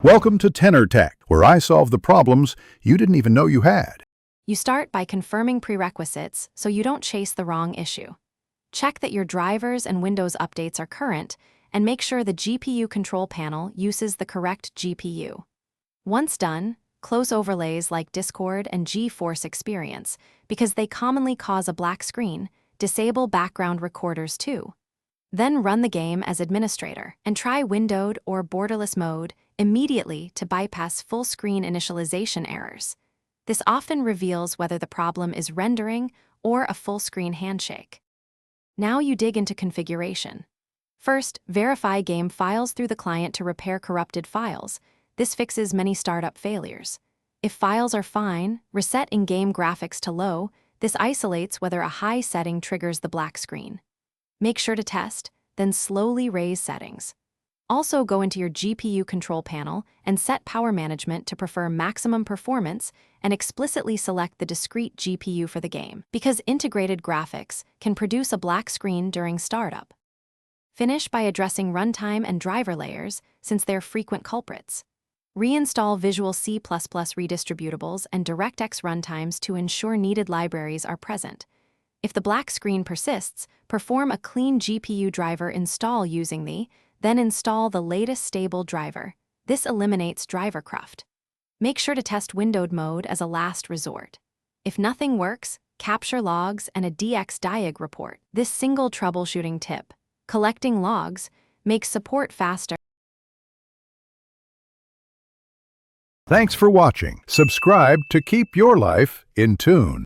Welcome to Tenor Tech, where I solve the problems you didn't even know you had. You start by confirming prerequisites so you don't chase the wrong issue. Check that your drivers and Windows updates are current, and make sure the GPU control panel uses the correct GPU. Once done, close overlays like Discord and GeForce Experience because they commonly cause a black screen. Disable background recorders too. Then run the game as administrator and try windowed or borderless mode immediately to bypass full-screen initialization errors. This often reveals whether the problem is rendering or a full-screen handshake. Now you dig into configuration. First, verify game files through the client to repair corrupted files. This fixes many startup failures. If files are fine, reset in-game graphics to low. This isolates whether a high setting triggers the black screen. Make sure to test, then slowly raise settings. Also go into your GPU control panel and set power management to prefer maximum performance and explicitly select the discrete GPU for the game, because integrated graphics can produce a black screen during startup. Finish by addressing runtime and driver layers since they're frequent culprits. Reinstall Visual C++ redistributables and DirectX runtimes to ensure needed libraries are present. If the black screen persists, perform a clean GPU driver install using then install the latest stable driver. This eliminates driver cruft. Make sure to test windowed mode as a last resort. If nothing works, capture logs and a DXDiag report. This single troubleshooting tip, collecting logs, makes support faster. Thanks for watching. Subscribe to keep your life in tune.